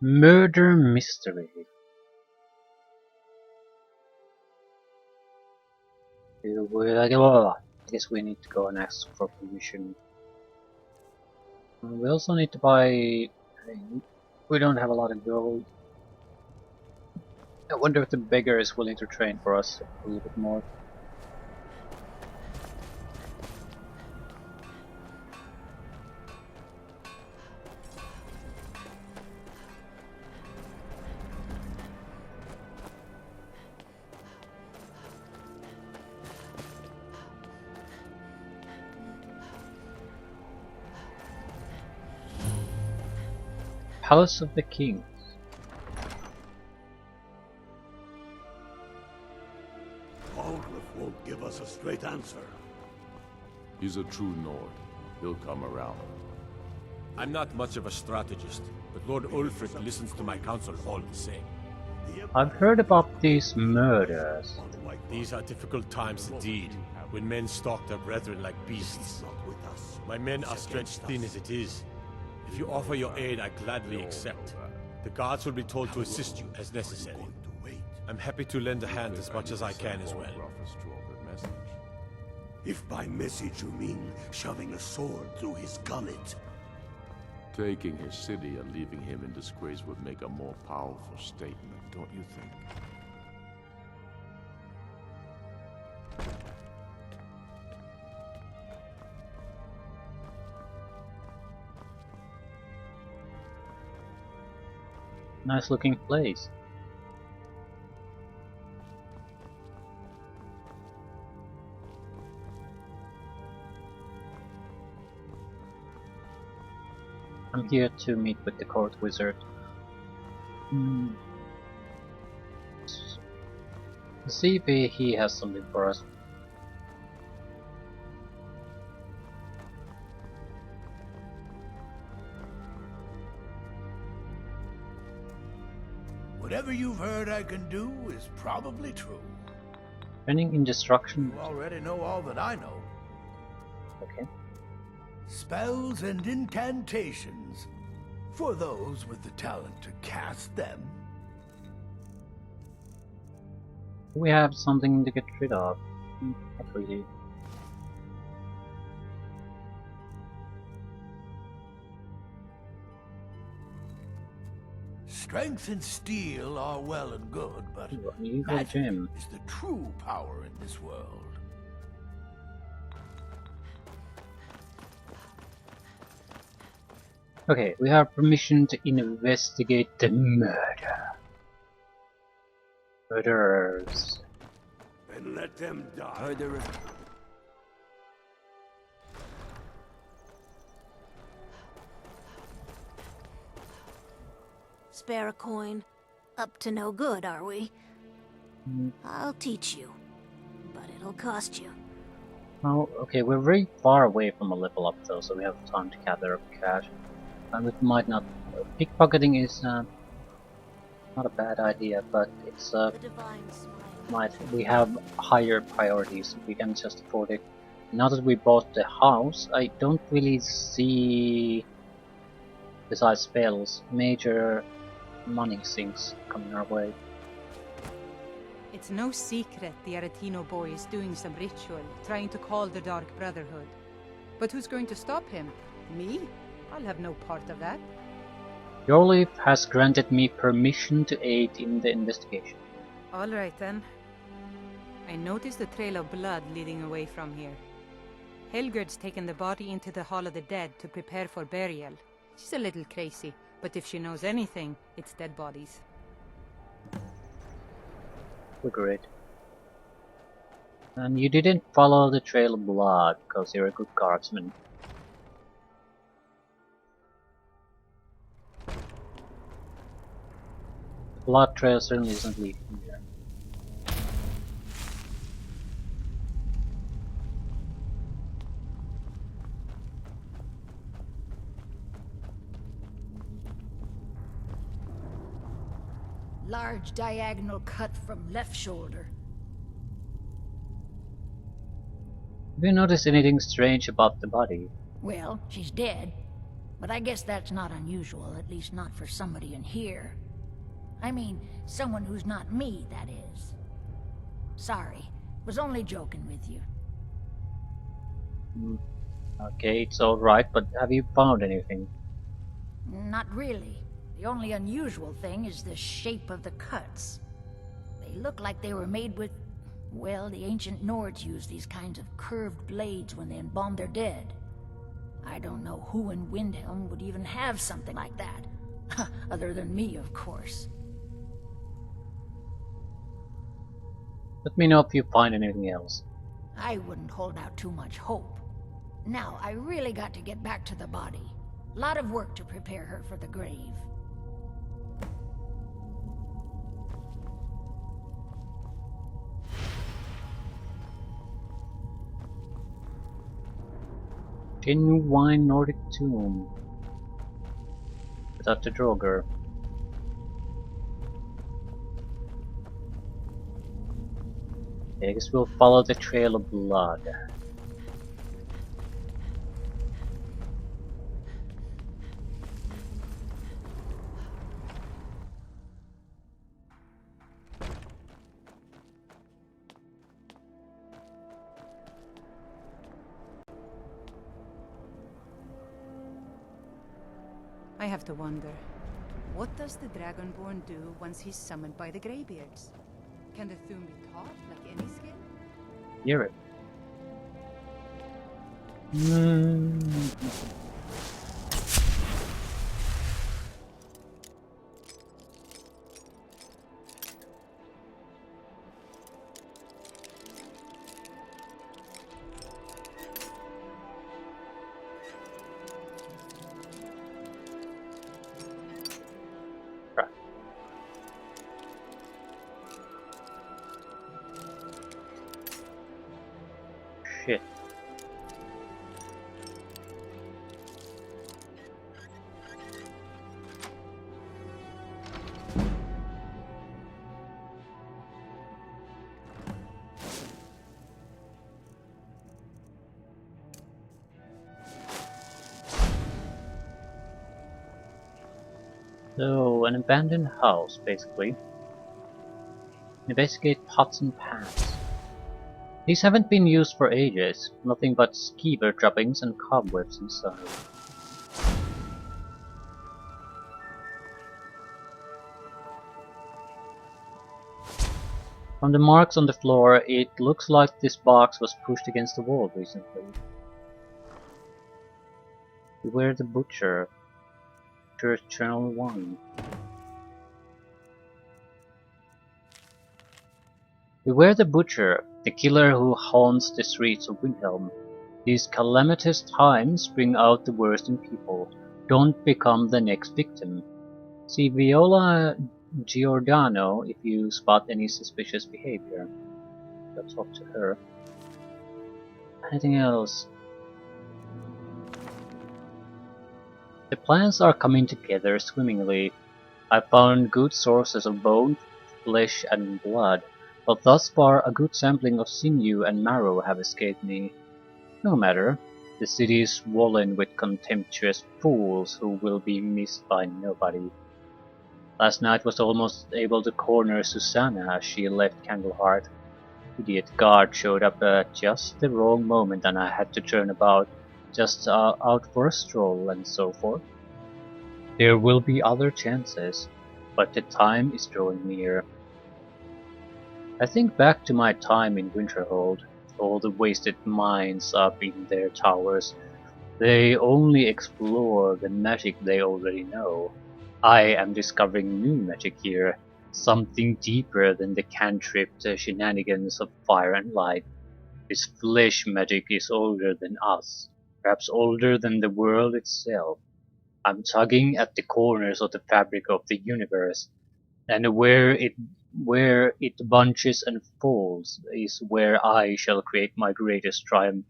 Murder mystery. I guess we need to go and ask for permission. We also need to buy. We don't have a lot of gold. I wonder if the beggar is willing to train for us a little bit more. Palace of the King. Aldrich won't give us a straight answer. He's a true Nord. He'll come around. I'm not much of a strategist, but Lord Ulfric listens to my counsel all the same. I've heard about these murders. These are difficult times indeed, when men stalk their brethren like beasts. My men are stretched thin as it is. If you offer your aid, I gladly accept. The guards will be told to assist you as necessary. I'm happy to lend a hand as much as I can as well. If by message you mean shoving a sword through his gullet. Taking his city and leaving him in disgrace would make a more powerful statement, don't you think? Nice looking place. I'm here to meet with the court wizard. See if he has something for us. Whatever you've heard I can do is probably true. Training in destruction. You already know all that I know. Okay. Spells and incantations, for those with the talent to cast them. We have something to get rid of. Not really. Strength and steel are well and good, but You go magic gym. is the true power in this world. Okay, we have permission to investigate the murder. Murderers. Then let them die. Heard there is Spare a coin. Up to no good, are we? Mm. I'll teach you, but it'll cost you. Oh, okay, we're very far away from a level up though, so we have time to gather up cash. And it might not... pickpocketing is not a bad idea, but it's The divine smile. we have higher priorities. We can just afford it. Now that we bought the house, I don't really see, besides spells, major money things coming our way. It's no secret the Aretino boy is doing some ritual, trying to call the Dark Brotherhood. But who's going to stop him? Me? I'll have no part of that. Your leaf has granted me permission to aid in the investigation. All right then. I noticed a trail of blood leading away from here. Helgerd's taken the body into the Hall of the Dead to prepare for burial. She's a little crazy, but if she knows anything, it's dead bodies. Great. And you didn't follow the trail of blood because you're a good guardsman. Blood trail certainly isn't leading here. Large diagonal cut from left shoulder. Have you noticed anything strange about the body? Well, she's dead. But I guess that's not unusual, at least not for somebody in here. I mean, someone who's not me, that is. Sorry, was only joking with you. Okay, it's alright, but have you found anything? Not really. The only unusual thing is the shape of the cuts. They look like they were made with... Well, the ancient Nords used these kinds of curved blades when they embalmed their dead. I don't know who in Windhelm would even have something like that. Other than me, of course. Let me know if you find anything else. I wouldn't hold out too much hope. Now, I really got to get back to the body. Lot of work to prepare her for the grave. Genuine Nordic tomb. Without the Draugr. I guess we'll follow the trail of blood. I have to wonder, what does the Dragonborn do once he's summoned by the Greybeards? Can the Thum be taught like any skill? Hear it. Right. Shit. So, an abandoned house, basically. Investigate pots and pans. These haven't been used for ages. Nothing but skeever droppings and cobwebs inside. From the marks on the floor, it looks like this box was pushed against the wall recently. Beware the Butcher. Church Channel 1. Beware the Butcher, the killer who haunts the streets of Windhelm. These calamitous times bring out the worst in people. Don't become the next victim. See Viola Giordano if you spot any suspicious behavior. I'll talk to her. Anything else? The plans are coming together swimmingly. I found good sources of bone, flesh and blood, but thus far a good sampling of sinew and marrow have escaped me. No matter, the city is swollen with contemptuous fools who will be missed by nobody. Last night was almost able to corner Susanna as she left Candleheart. Idiot guard showed up at just the wrong moment and I had to turn about, just out for a stroll and so forth. There will be other chances, but the time is drawing near. I think back to my time in Winterhold, all the wasted minds up in their towers. They only explore the magic they already know. I am discovering new magic here, something deeper than the cantripped shenanigans of fire and light. This flesh magic is older than us, perhaps older than the world itself. I'm tugging at the corners of the fabric of the universe, and where it bunches and folds is where I shall create my greatest triumph.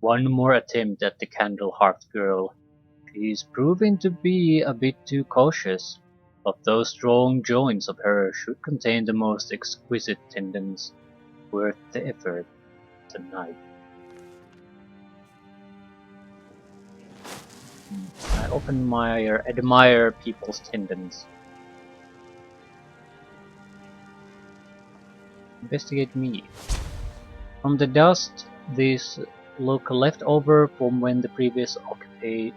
One more attempt at the Candleheart girl. She's proving to be a bit too cautious, but those strong joints of hers should contain the most exquisite tendons. Worth the effort tonight. admire people's tendons. Investigate me. From the dust, these look left over from when the previous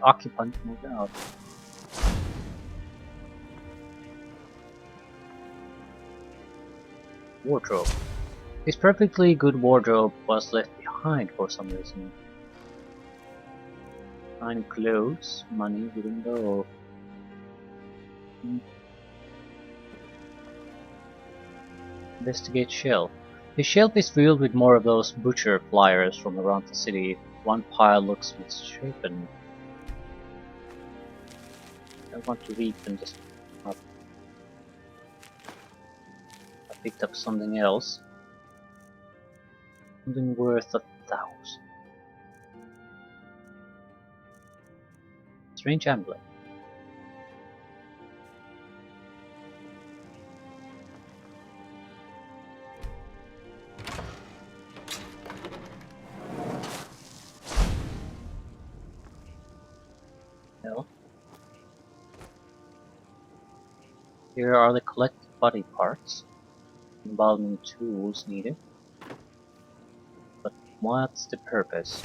occupant moved out. Wardrobe. This perfectly good wardrobe was left behind for some reason. Fine clothes, money wouldn't go. Investigate shelf. The shelf is filled with more of those butcher flyers from around the city. One pile looks misshapen. I want to read them just up. I picked up something else. Something worth 1,000. Strange emblem. Well, here are the collected body parts, involving tools needed. But what's the purpose?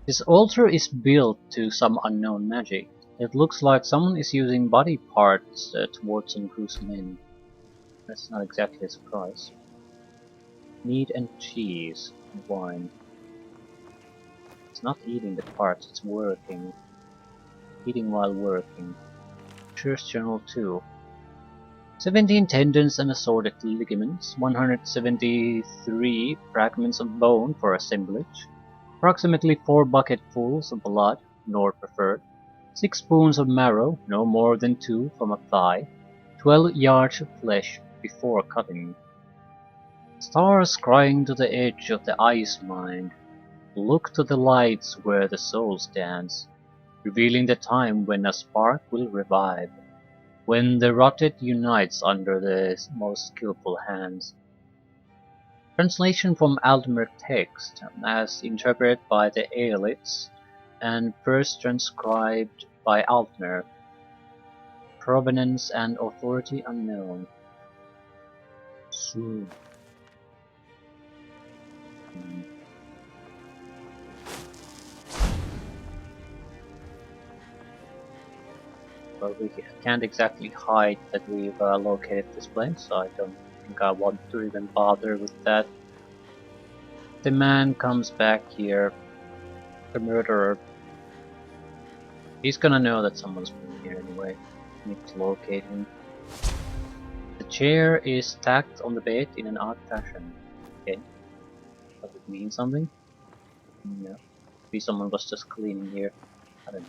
This altar is built to some unknown magic. It looks like someone is using body parts towards some gruesome end. That's not exactly a surprise. Meat and cheese and wine. It's not eating the parts, it's working. Eating while working. Church Journal 2. 17 tendons and assorted ligaments, 173 fragments of bone for assemblage, approximately 4 bucketfuls of blood, nor preferred, 6 spoons of marrow, no more than 2 from a thigh, 12 yards of flesh before cutting. Stars crying to the edge of the ice mind, look to the lights where the soul stands, revealing the time when a spark will revive, when the rotted unites under the most skillful hands. Translation from Altmer text, as interpreted by the Aelites, and first transcribed by Altmer. Provenance and authority unknown. Soon. Well, we can't exactly hide that we've located this place, so I don't think I want to even bother with that. The man comes back here, the murderer. He's gonna know that someone's been here anyway. Need to locate him. The chair is stacked on the bed in an odd fashion. Okay. Does it mean something? No. Maybe someone was just cleaning here. I don't know.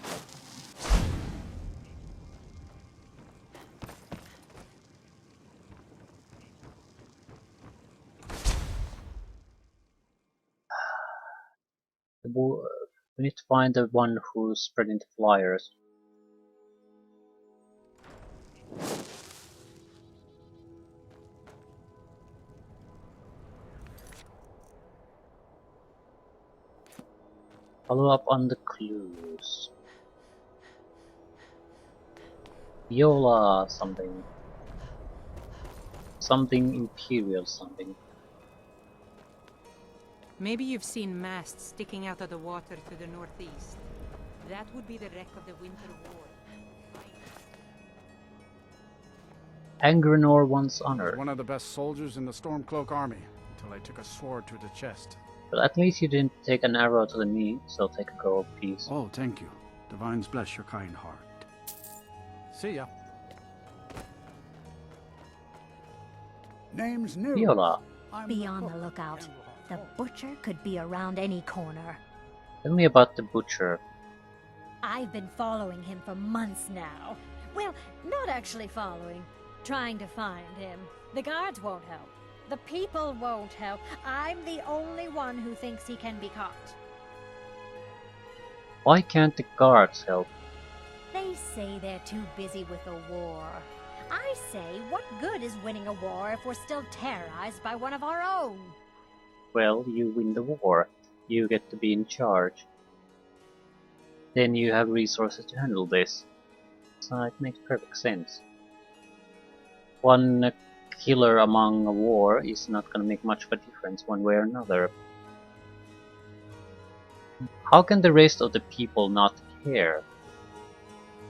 We need to find the one who's spreading the flyers. Follow up on the clues. Viola something. Something imperial something. Maybe you've seen masts sticking out of the water to the northeast. That would be the wreck of the Winter War. Angrenor wants honor. One of the best soldiers in the Stormcloak army, until I took a sword to the chest. But at least you didn't take an arrow to the knee, so take a gold piece. Oh, thank you. Divines bless your kind heart. See ya. Name's new. Viola, Be on the lookout. The butcher could be around any corner. tell me about the butcher. I've been following him for months now. Well, not actually following. Trying to find him. The guards won't help. The people won't help. I'm the only one who thinks he can be caught. Why can't the guards help? They say they're too busy with the war. I say, what good is winning a war if we're still terrorized by one of our own? Well, you win the war. You get to be in charge. then you have resources to handle this. So it makes perfect sense. One killer among a war is not going to make much of a difference one way or another. How can the rest of the people not care?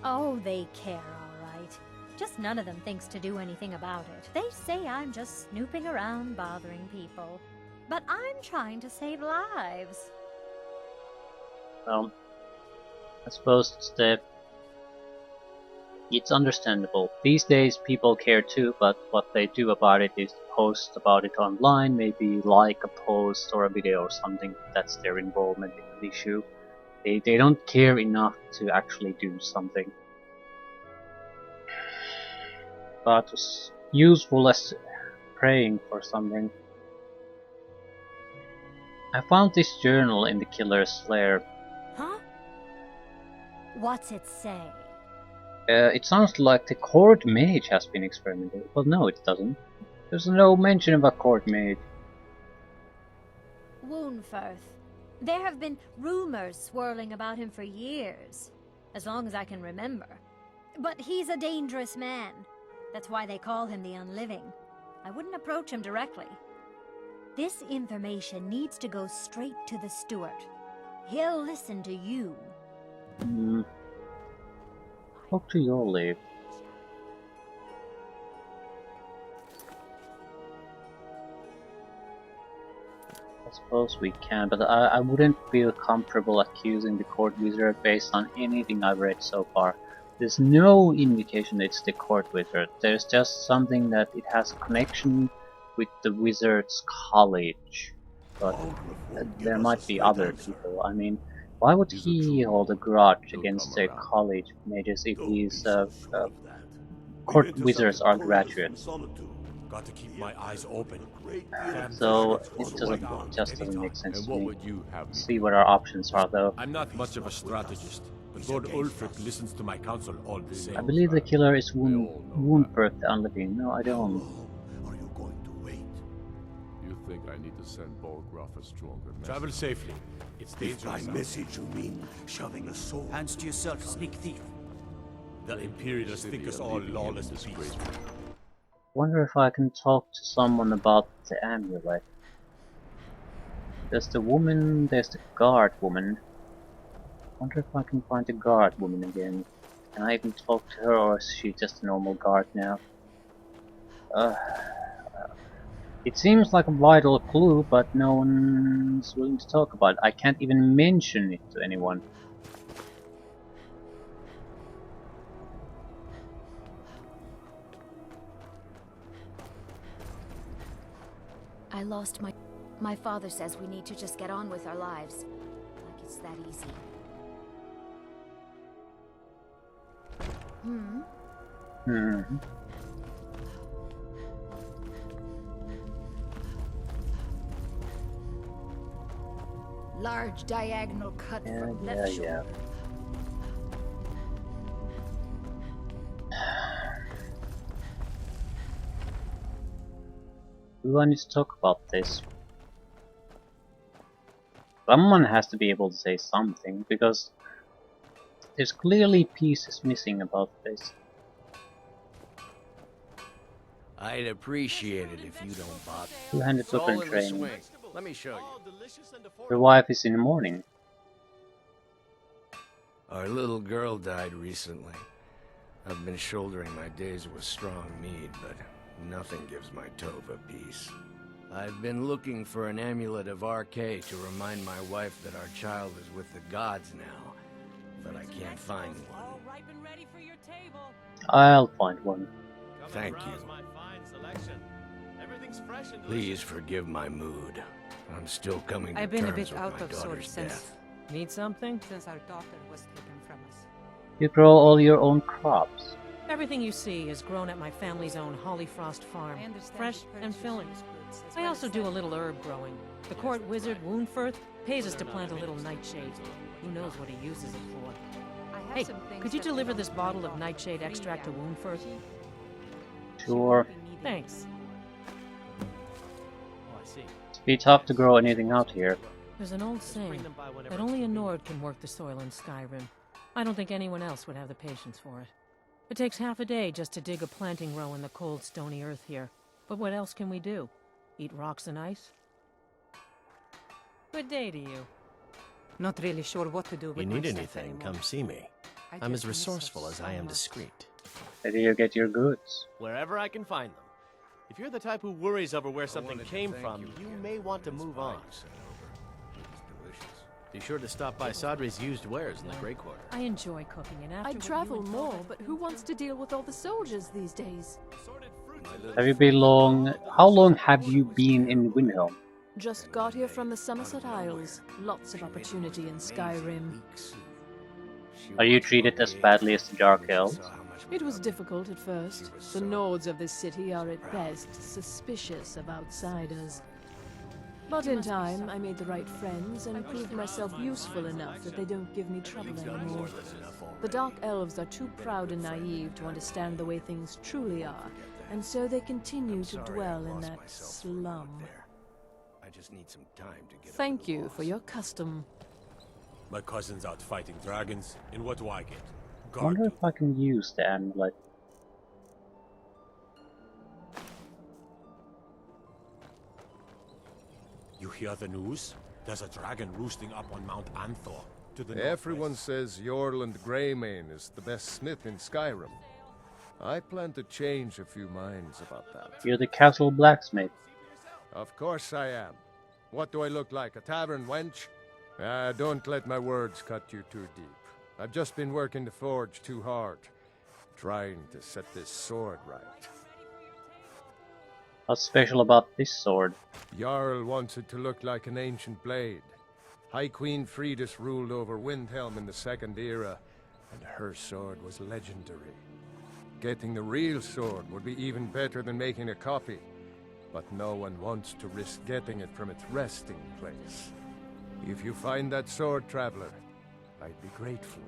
Oh, they care, all right. Just none of them thinks to do anything about it. They say I'm just snooping around bothering people. But I'm trying to save lives. Well, I suppose it's understandable. These days people care too, but what they do about it is post about it online, maybe like a post or a video or something. That's their involvement in the issue. They don't care enough to actually do something. But as useful as praying for something. I found this journal in the killer's lair. Huh? What's it say? It sounds like the court mage has been experimented. Well, no, it doesn't. There's no mention of a court mage. Woundfirth. There have been rumors swirling about him for years, as long as I can remember. But he's a dangerous man. That's why they call him the Unliving. I wouldn't approach him directly. This information needs to go straight to the steward. He'll listen to you. Talk to your leave. I suppose we can, but I wouldn't feel comfortable accusing the court wizard based on anything I've read so far. There's no indication it's the court wizard. There's just something that it has a connection with the wizard's college. But there might be other people. I mean, why would he hold a grudge against the college mages if his court wizards are graduates? Got to keep my eyes open. So it just doesn't make sense to me. See what our options are, though. I'm not much of a strategist, but Lord Ulfric listens to my counsel all the same. I believe the killer is Woundfirth the Unliving. No, I don't. Are you going to wait? You think I need to send Bolgraf a stronger message? Travel safely. It's If by dangerous. message you mean shoving a sword. Hands to yourself, sneak thief. The Imperials think us all lawless beasts. Wonder if I can talk to someone about the amulet. There's the woman, there's the guard woman. Wonder if I can find the guard woman again. Can I even talk to her, or is she just a normal guard now? It seems like a vital clue, but no one's willing to talk about it. I can't even mention it to anyone. I lost my... My father says we need to just get on with our lives. Like it's that easy. Large diagonal cut from left shoulder. Do I need to talk about this? Someone has to be able to say something, because there's clearly pieces missing about this. I'd appreciate it if you don't bother. Two-handed It's all weapon in the training. swing. Let me show you. Your wife is in the morning. Our little girl died recently. I've been shouldering my days with strong mead, but nothing gives my Tova peace. I've been looking for an amulet of RK to remind my wife that our child is with the gods now, but I can't find one. All ripe and ready for your table. I'll find one. Thank you. Please forgive my mood. I'm still coming to I've been a terms bit with out my of sorts daughter's since... death. Need something? Since our daughter was taken from us. You grow all your own crops. Everything you see is grown at my family's own Hollyfrost farm, fresh and filling. I also do a little herb growing. The court wizard, Woundfirth, pays us to plant a little nightshade. Who knows what he uses it for? Hey, could you deliver this bottle of nightshade extract to Woundfirth? Sure. Thanks. It's be tough to grow anything out here. There's an old saying that only a Nord can work the soil in Skyrim. I don't think anyone else would have the patience for it. It takes half a day just to dig a planting row in the cold, stony earth here. But what else can we do? Eat rocks and ice? Good day to you. Not really sure what to do with You my need stuff anything, anymore. come see me. I'm as resourceful as I am discreet. Where do you get your goods? Wherever I can find them. If you're the type who worries over where something came from, you may want to move on. Be sure to stop by Sadri's used wares in the Grey Quarter. I enjoy cooking, and after I'd travel more, but who wants to deal with all the soldiers these days? Have you been long? How long have you been in Windhelm? Just got here from the Somerset Isles. Lots of opportunity in Skyrim. Are you treated as badly as the Dark Elves? It was difficult at first. The Nords of this city are at best suspicious of outsiders. But in time, I made the right friends and proved myself useful enough that they don't give me trouble anymore. The Dark Elves are too proud and naive to understand the way things truly are, and so they continue to dwell in that slum. I just need some time to get. Thank you for your custom. My cousin's out fighting dragons, and what do I get? I wonder if I can use the amulet. You hear the news? There's a dragon roosting up on Mount Anthor. To the Everyone says Jorland Greymane is the best smith in Skyrim. I plan to change a few minds about that. You're the castle blacksmith. Of course I am. What do I look like, a tavern wench? Don't let my words cut you too deep. I've just been working the forge too hard, trying to set this sword right. What's special about this sword? Jarl wants it to look like an ancient blade. High Queen Fridis ruled over Windhelm in the Second Era, and her sword was legendary. Getting the real sword would be even better than making a copy, but no one wants to risk getting it from its resting place. If you find that sword, traveler, I'd be grateful.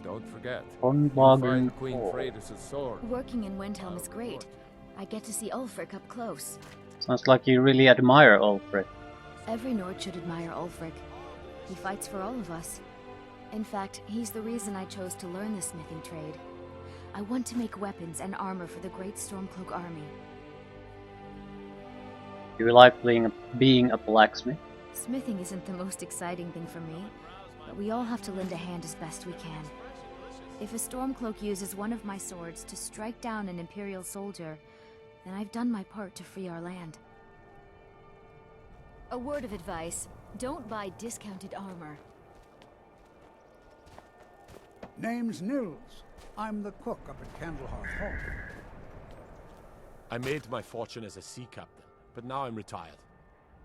Don't forget, you find Queen Fridis' sword. Working in Windhelm is great. I get to see Ulfric up close. Sounds like you really admire Ulfric. Every Nord should admire Ulfric. He fights for all of us. In fact, he's the reason I chose to learn the smithing trade. I want to make weapons and armor for the great Stormcloak army. Do you like being a blacksmith? Smithing isn't the most exciting thing for me, but we all have to lend a hand as best we can. If a Stormcloak uses one of my swords to strike down an Imperial soldier, then I've done my part to free our land. A word of advice, don't buy discounted armor. Name's Nils. I'm the cook up at Candlehearth Hall. I made my fortune as a sea captain, but now I'm retired.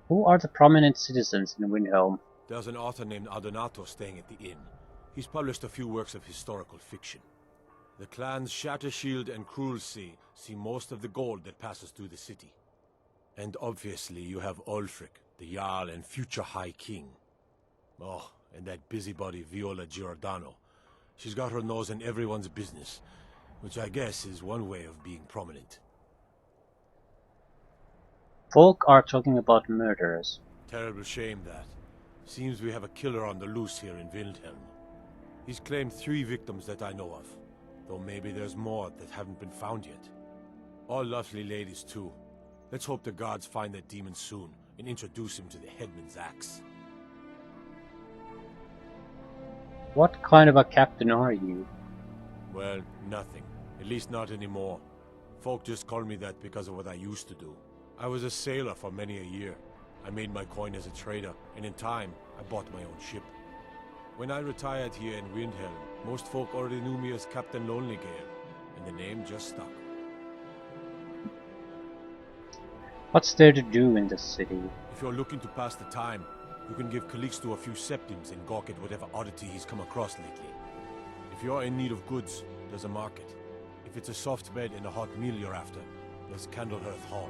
Who are the prominent citizens in Windhelm? There's an author named Adonato staying at the inn. He's published a few works of historical fiction. The clans Shattershield and Cruelsea see most of the gold that passes through the city. And obviously you have Ulfric, the Jarl and future High King. Oh, and that busybody Viola Giordano. She's got her nose in everyone's business, which I guess is one way of being prominent. Folk are talking about murderers. Terrible shame that. Seems we have a killer on the loose here in Windhelm. He's claimed 3 victims that I know of, though maybe there's more that haven't been found yet. All lovely ladies too. Let's hope the gods find that demon soon and introduce him to the headman's axe. What kind of a captain are you? Well, nothing. At least not anymore. Folk just call me that because of what I used to do. I was a sailor for many a year. I made my coin as a trader, and in time, I bought my own ship. When I retired here in Windhelm, most folk already knew me as Captain Lonelygale, and the name just stuck. What's there to do in this city? If you're looking to pass the time, you can give Calixto a few septims and gawk at whatever oddity he's come across lately. If you're in need of goods, there's a market. If it's a soft bed and a hot meal you're after, there's Candlehearth Hall.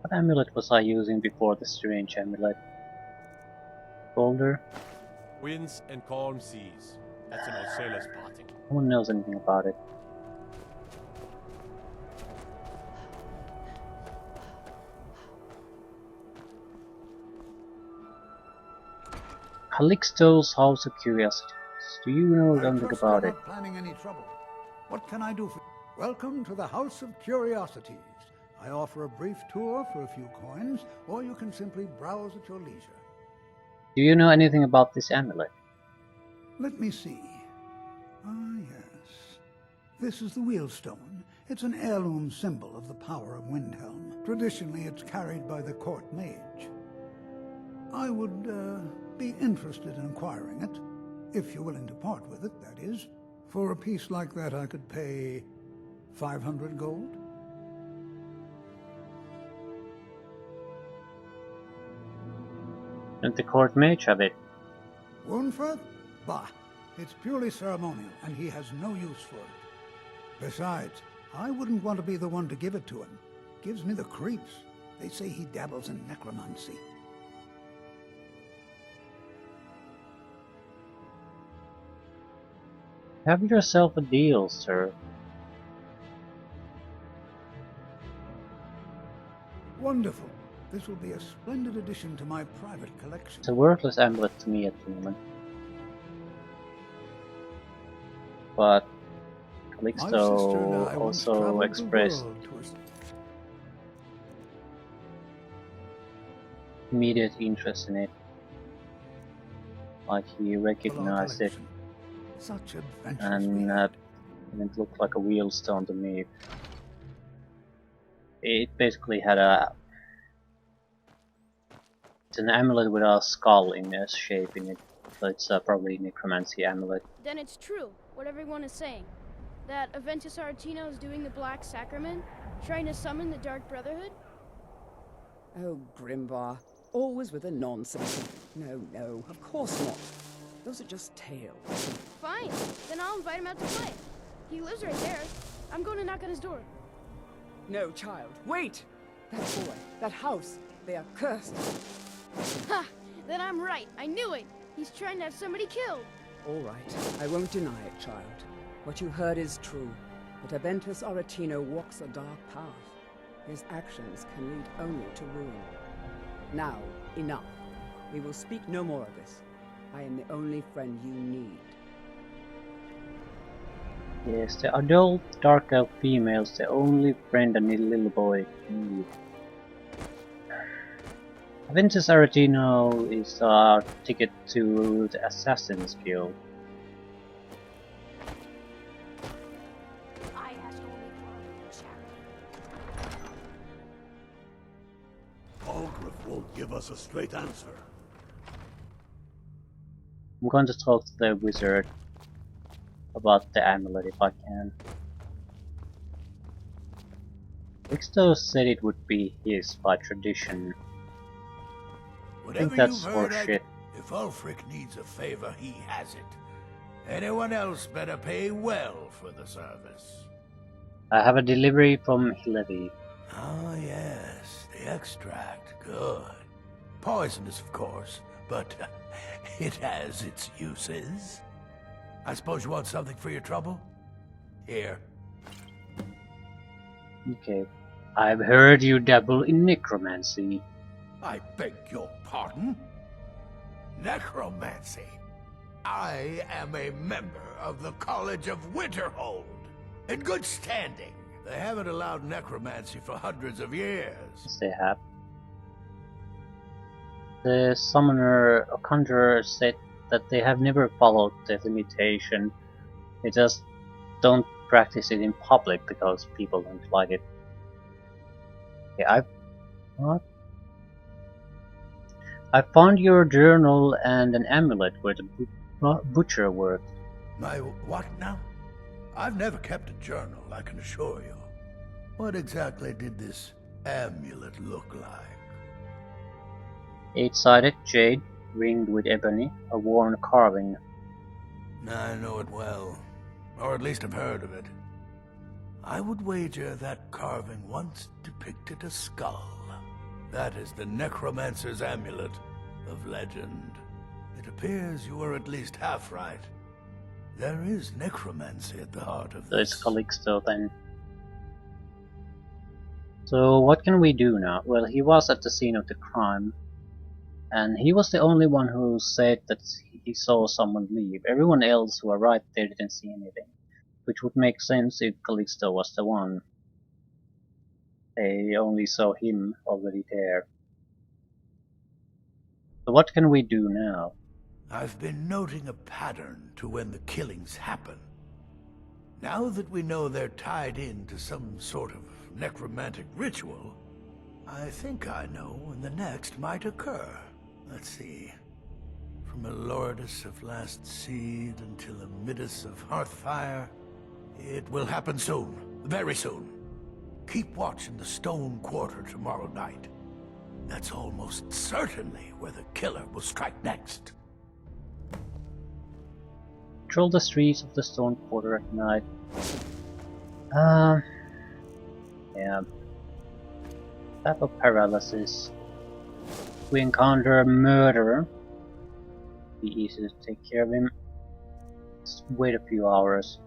What amulet was I using before the strange amulet? Boulder? Winds and calm seas. That's an old sailor's parting. No one knows anything about it. Calixto's House of Curiosities. Do you know something about it? Not planning any trouble. What can I do for you? Welcome to the House of Curiosities. I offer a brief tour for a few coins, or you can simply browse at your leisure. Do you know anything about this amulet? Let me see. Ah, yes. This is the Wheelstone. It's an heirloom symbol of the power of Windhelm. Traditionally, it's carried by the court mage. I would, be interested in acquiring it. If you're willing to part with it, that is. For a piece like that, I could pay 500 gold. Don't the court mage have it? Wunford? Bah, it's purely ceremonial, and he has no use for it. Besides, I wouldn't want to be the one to give it to him. Gives me the creeps. They say he dabbles in necromancy. Have yourself a deal, sir. Wonderful. This will be a splendid addition to my private collection. It's a worthless amulet to me at the moment. But Calixto also expressed immediate interest in it. Like he recognized it. Such And it looked like a wheelstone to me. It basically had it's an amulet with a skull in a shape in it, so it's probably a necromancy amulet. Then it's true, what everyone is saying. That Aventus Aretino is doing the Black Sacrament, trying to summon the Dark Brotherhood? Oh, Grimbar. Always with the nonsense. No, of course not. Those are just tales. Fine, then I'll invite him out to play. He lives right there. I'm going to knock on his door. No, child, wait! That boy, that house, they are cursed. Ha! Then I'm right. I knew it. He's trying to have somebody killed. All right, I won't deny it, child. What you heard is true. But Aventus Aretino walks a dark path. His actions can lead only to ruin. Now, enough. We will speak no more of this. I am the only friend you need. Yes, the adult dark elf female's the only friend a little boy need. Aventus Aretino is our ticket to the Assassin's Guild. Algriff won't give us a straight answer. I'm going to talk to the wizard about the amulet if I can. Calixto said it would be his by tradition. I think that's horseshit. If Ulfric needs a favor, he has it. Anyone else better pay well for the service. I have a delivery from Hillevi. Ah, yes, the extract. Good. Poisonous, of course, but it has its uses. I suppose you want something for your trouble? Here. Okay. I've heard you dabble in necromancy. I beg your pardon? Necromancy? I am a member of the College of Winterhold, in good standing. They haven't allowed necromancy for hundreds of years. Yes, they have. The summoner or conjurer said that they have never followed the limitation. They just don't practice it in public because people don't like it. Okay, what? I found your journal and an amulet where the butcher worked. My what now? I've never kept a journal, I can assure you. What exactly did this amulet look like? 8-sided jade, ringed with ebony, a worn carving. I know it well, or at least I've heard of it. I would wager that carving once depicted a skull. That is the necromancer's amulet of legend. It appears you were at least half right. There is necromancy at the heart of So this. it's Calixto then. So what can we do now? Well, he was at the scene of the crime, and he was the only one who said that he saw someone leave. Everyone else who were right there didn't see anything, which would make sense if Calixto was the one. They only saw him already there. So what can we do now? I've been noting a pattern to when the killings happen. Now that we know they're tied into some sort of necromantic ritual, I think I know when the next might occur. Let's see. From Elordis of Last Seed until Amidus of Hearthfire, it will happen soon. Very soon. Keep watch in the Stone Quarter tomorrow night. That's almost certainly where the killer will strike next. Patrol the streets of the Stone Quarter at night. Yeah. Type of paralysis. We encounter a murderer. Be easy to take care of him. Just wait a few hours.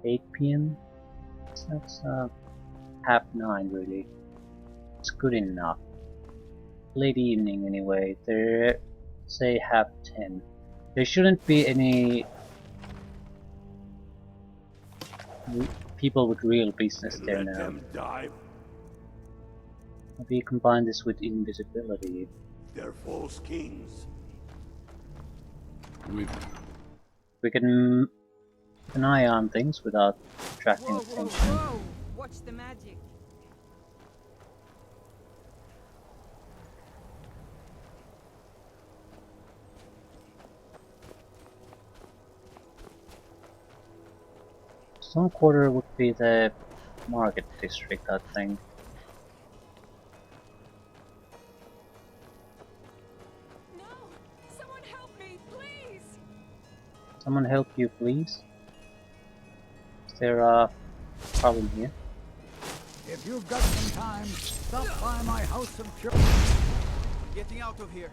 8 p.m. That's half 9 really. It's good enough. Late evening anyway. They're say half 10. There shouldn't be any people with real business there now. Maybe combine this with invisibility. They're false kings. We can keep an eye on things without attracting attention. Whoa! Watch the magic. Stone Quarter would be the market district, I think. No! Someone help me, please! Someone help you, please? Is there a problem here? If you've got some time, stop by my house of church. Getting out of here.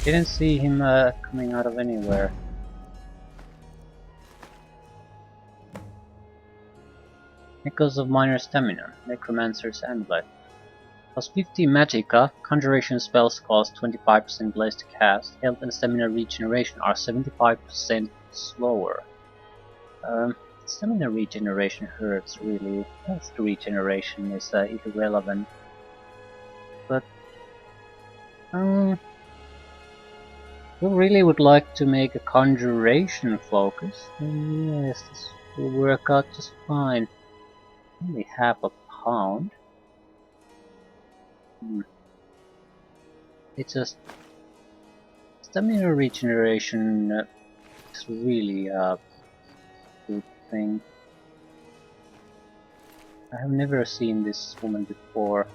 Didn't see him coming out of anywhere. Echoes of minor stamina, Necromancer's Amulet. Plus 50 magicka, conjuration spells cost 25% less to cast, health and stamina regeneration are 75% slower. Stamina regeneration hurts really, health regeneration is irrelevant. But we really would like to make a conjuration focus. Yes, this will work out just fine. Only half a pound. It's just stamina regeneration is really a good thing. I have never seen this woman before.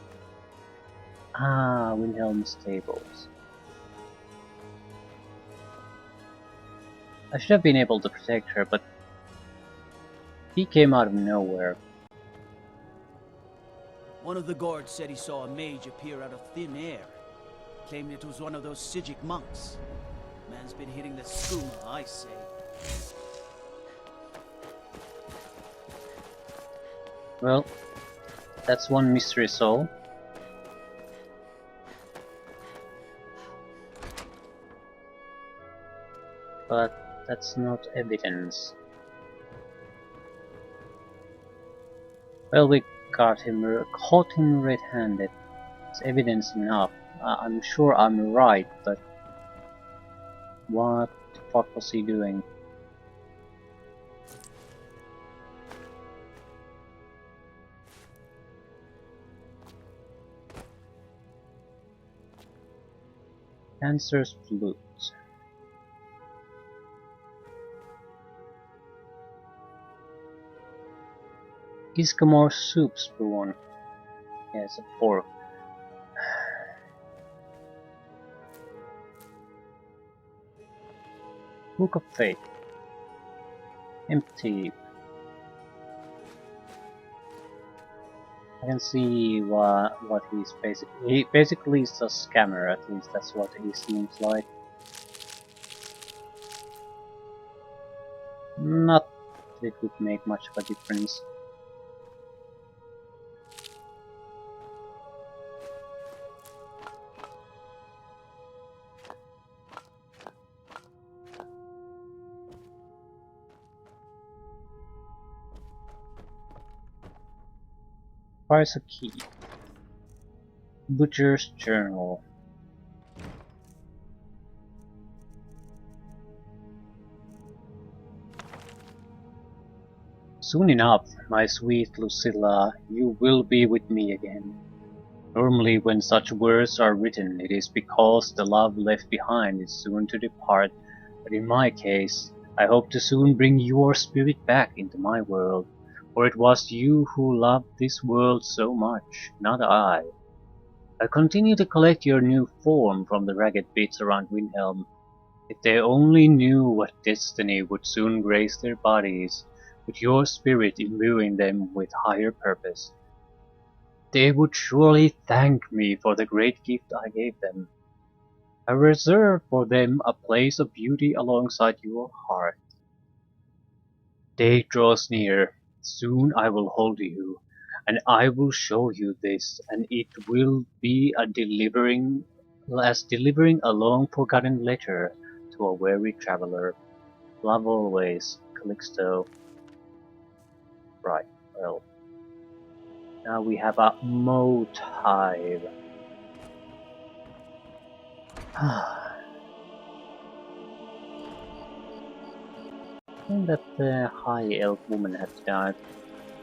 Ah, Wilhelm's Stables. I should have been able to protect her, but he came out of nowhere. One of the guards said he saw a mage appear out of thin air. Claimed it was one of those Sijic monks. Man's been hitting the skooma, I say. Well, that's one mystery soul. But that's not evidence. Well, we caught him red-handed. It's evidence enough. I'm sure I'm right, but what the fuck was he doing? Cancer's flute. Eskimo soup spoon. Yeah, it's a fork. Book of Fate. Empty. I can see what he's basically. He basically is a scammer, at least that's what he seems like. Not that it would make much of a difference. Price a key. Butcher's Journal. Soon enough, my sweet Lucilla, you will be with me again. Normally when such words are written, it is because the love left behind is soon to depart, but in my case, I hope to soon bring your spirit back into my world, for it was you who loved this world so much, not I. I continue to collect your new form from the ragged bits around Windhelm. If they only knew what destiny would soon grace their bodies, with your spirit imbuing them with higher purpose. They would surely thank me for the great gift I gave them. I reserve for them a place of beauty alongside your heart. Day draws near. Soon I will hold you, and I will show you this, and it will be as delivering a long-forgotten letter to a weary traveler. Love always, Calixto. Right, well. Now we have a moat hive. I think that the high elf woman had died.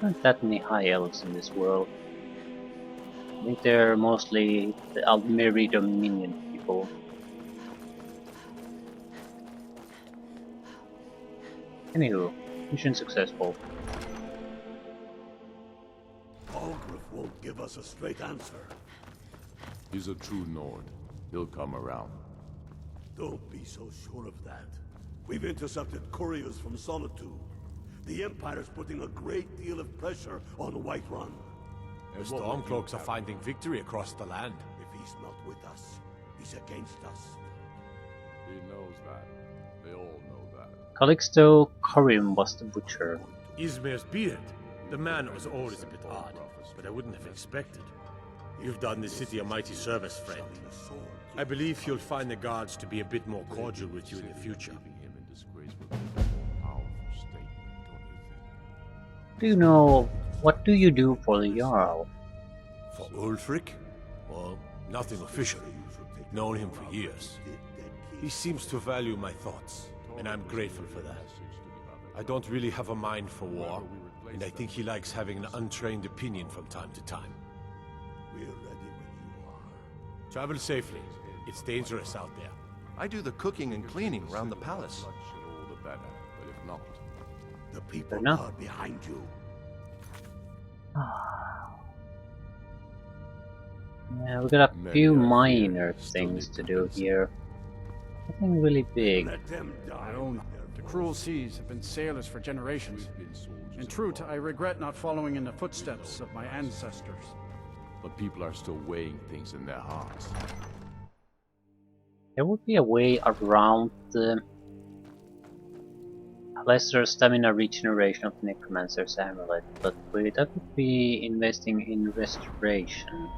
There aren't that many high elves in this world. I think they're mostly the Almeri Dominion people. Anywho, mission successful. Algriff won't give us a straight answer. He's a true Nord. He'll come around. Don't be so sure of that. We've intercepted couriers from Solitude. The Empire's putting a great deal of pressure on Whiterun. The Stormcloaks are finding victory across the land. If he's not with us, he's against us. He knows that. They all know that. Calixto Corim was the butcher. Ismir's beard. The man was always a bit odd, but I wouldn't have expected. You've done the city a mighty service, friend. I believe you'll find the guards to be a bit more cordial with you in the future. Do you know, what do you do for the Jarl? For Ulfric? Well, nothing official. Known him for years. He seems to value my thoughts, and I'm grateful for that. I don't really have a mind for war, and I think he likes having an untrained opinion from time to time. We're ready when you are. Travel safely. It's dangerous out there. I do the cooking and cleaning around the palace. All the better, but if not, the people are behind you. Yeah, we got a few minor things to do here. Nothing really big. I own the cruel seas have been sailors for generations. In truth, I regret not following in the footsteps of my ancestors. but people are still weighing things in their hearts. There would be a way around the lesser stamina regeneration of Necromancer's Amulet, but that would be investing in restoration.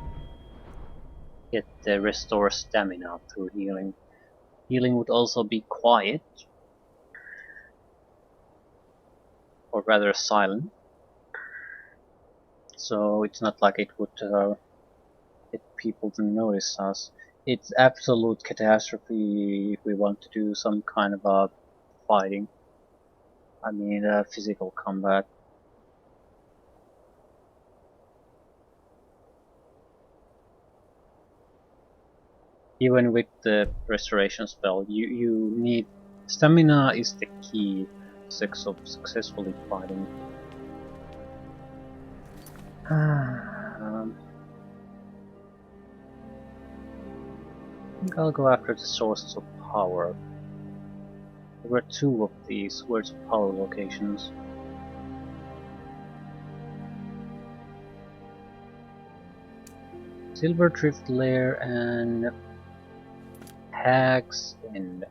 Get the restore stamina through healing. Healing would also be quiet, or rather silent, so it's not like it would get people to notice us. It's absolute catastrophe if we want to do some kind of fighting. I mean physical combat. Even with the restoration spell, you need stamina is the key of successfully fighting. I think I'll go after the sources of power. There were two of these words of power locations. Silver Drift Lair and Hags, and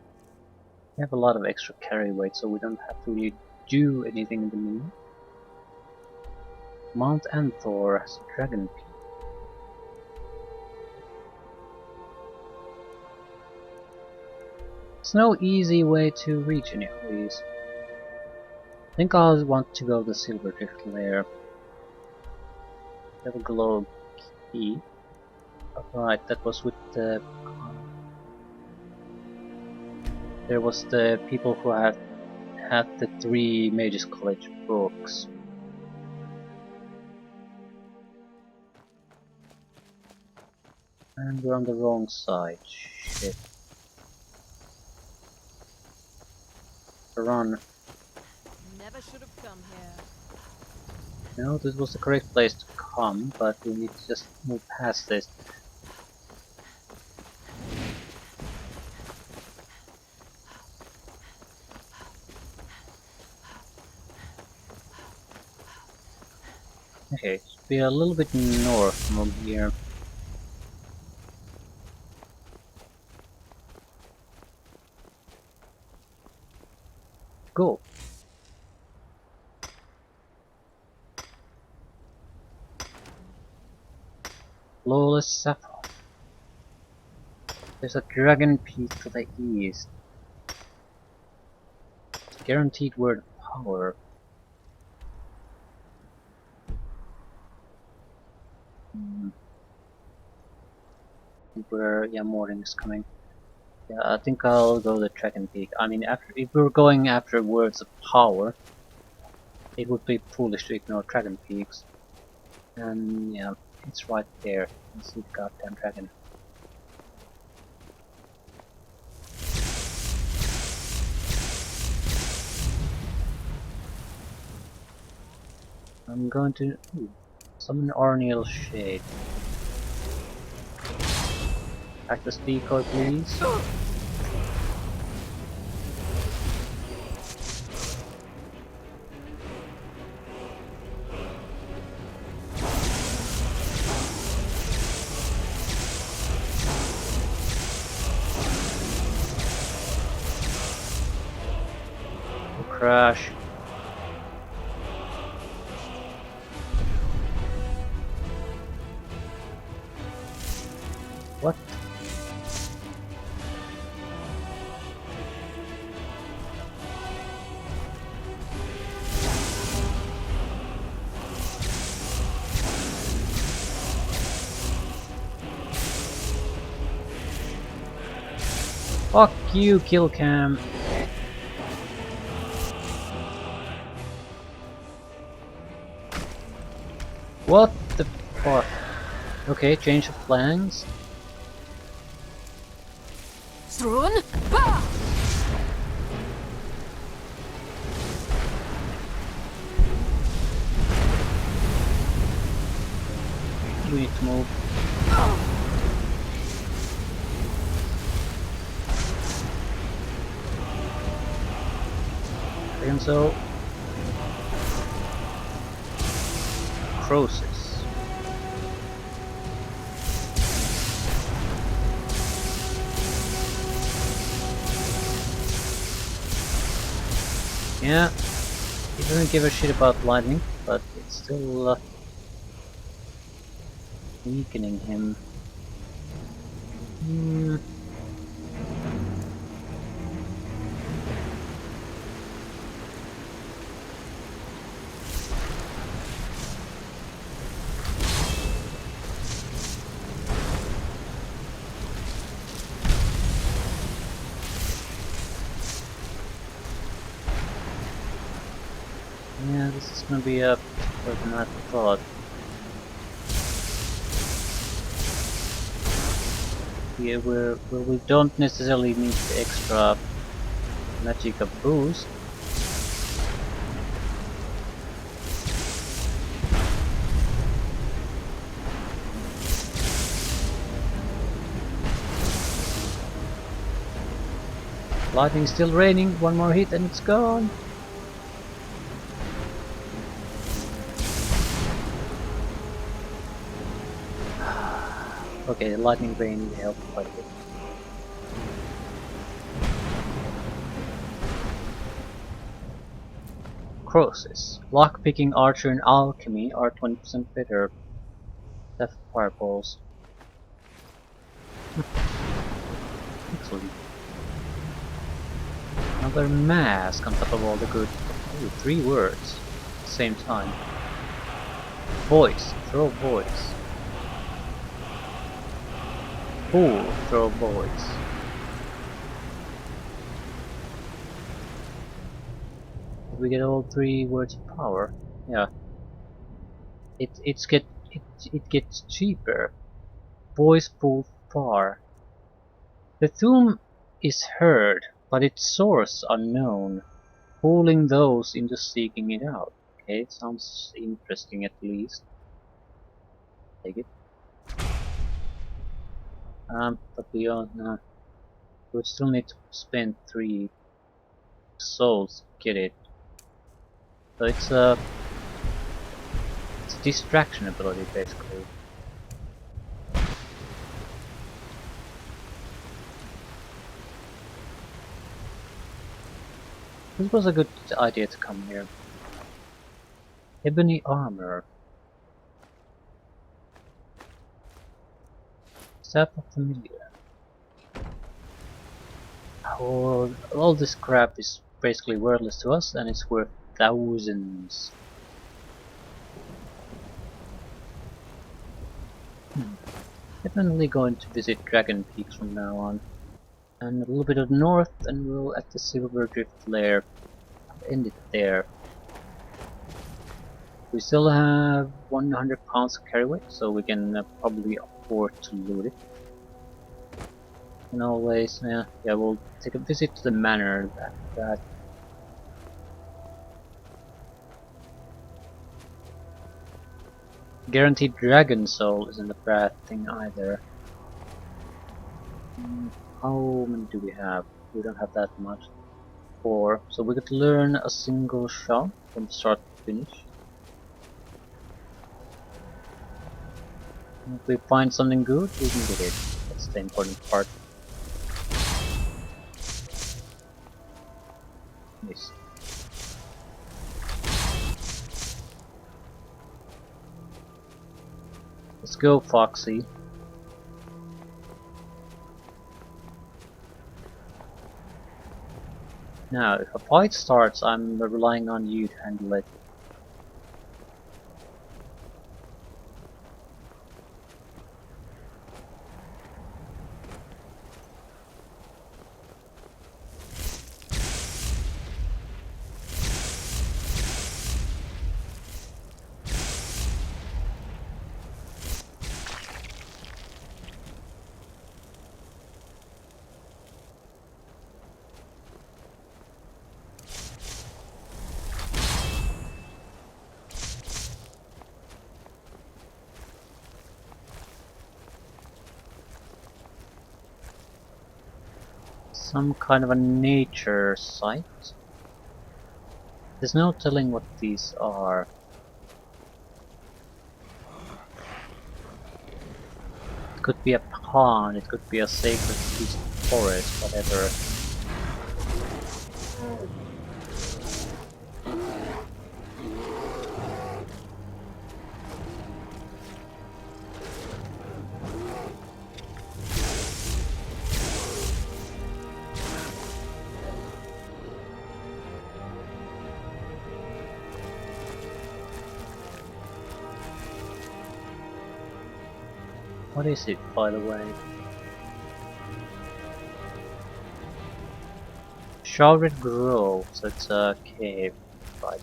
we have a lot of extra carry weight, so we don't have to really do anything in the moon. Mount Anthor has a dragon peak. There's no easy way to reach any of these. I think I'll want to go to Silver Drift Lair. Have a glow key. Alright, that was with the... There was the people who had the 3 Mages College books. And we're on the wrong side. Shit. Run. Never should have come here. No, this was the correct place to come, but we need to just move past this. Okay, should be a little bit north from here. Go. Flawless Sapphire. There's a dragon peak to the east. Guaranteed word of power. I think morning is coming. Yeah, I think I'll go the Dragon Peak. I mean, if we're going after words of power, it would be foolish to ignore Dragon Peaks. And yeah, it's right there. You see the goddamn dragon. I'm going to summon Orniel Shade. Actus decoy, please. Crash. What? Fuck you, kill cam. What the fuck? Okay, change of plans. Throne? We need to move. And so Croesus. Yeah, he doesn't give a shit about lightning, but it's still weakening him. Yeah, this is gonna be a more than I thought. Yeah, we don't necessarily need the extra magic of boost. Lightning still raining, one more hit and it's gone. Okay, the lightning rain helped quite a bit. Crosses. Lockpicking, archer, and alchemy are 20% better. Death fireballs. Excellent. Another mask on top of all the good. Ooh, 3 words. At the same time. Voice. Throw voice. Fool. Throw voice. Did we get all 3 words of power? Yeah. It gets cheaper. Voice, fool, far. The tomb is heard, but its source unknown, fooling those into seeking it out. Okay, it sounds interesting at least. Take it. But beyond, we would still need to spend 3 souls to get it. So it's a distraction ability basically. This was a good idea to come here. Ebony armor. Staff of Familiar. All this crap is basically worthless to us, and it's worth thousands. Definitely going to visit Dragon Peaks from now on. And a little bit of north, and we'll at the Silver Drift Lair. I'll end it there. We still have 100 pounds of carry weight, so we can probably afford to loot it. And always, yeah, we'll take a visit to the manor after that. Guaranteed Dragon Soul isn't a bad thing either. How many do we have? We don't have that much. 4. So we could learn a single shot from start to finish. And if we find something good, we can get it. That's the important part. Nice. Let's go, Foxy. Now, if a fight starts, I'm relying on you to handle it. Some kind of a nature site. There's no telling what these are. It could be a pond, it could be a sacred piece of forest, whatever. What is it, by the way? Shrouded Grove, so it's a cave, right?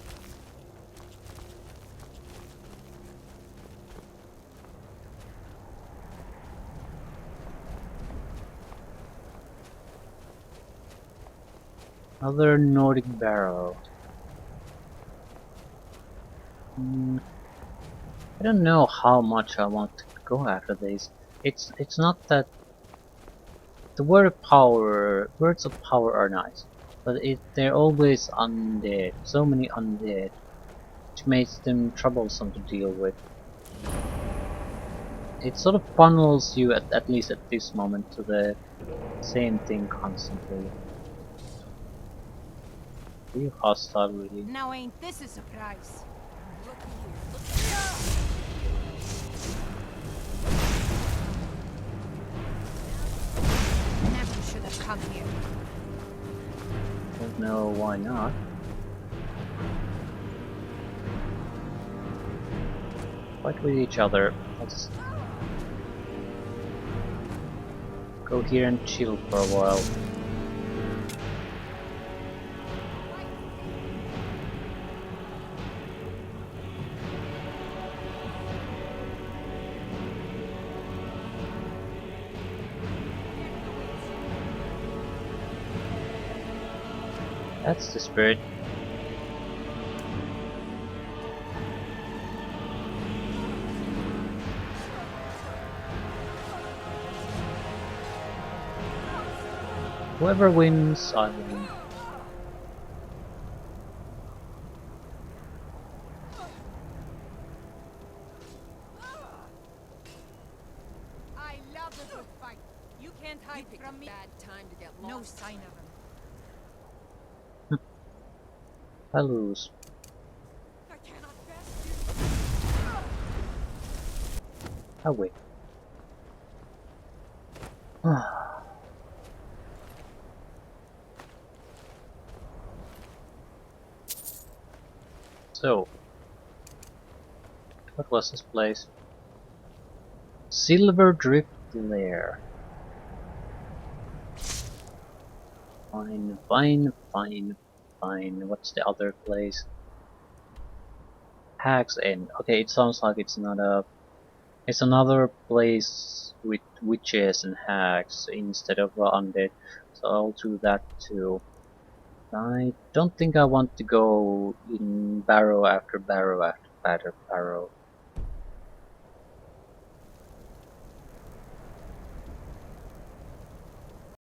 Another Nordic barrow. I don't know how much I want to go after these. It's not that the words of power are nice, but they're always undead. So many undead, which makes them troublesome to deal with. it sort of funnels you at least at this moment to the same thing constantly. Are you hostile really? Now ain't this a surprise? Never should have come here. Don't know why not. Fight with each other. Let's go here and chill for a while. That's the spirit. Whoever wins, I win. I love a good fight. You can't hide from me. Bad time to get lost. No sign of him. I lose. I cannot best I win. So, what was this place? Silver Drift Lair. Fine, fine, fine, fine. What's the other place? Hag's End. Okay, it sounds like it's not a. It's another place with witches and hags instead of undead. So I'll do that too. I don't think I want to go in barrow after barrow after barrow.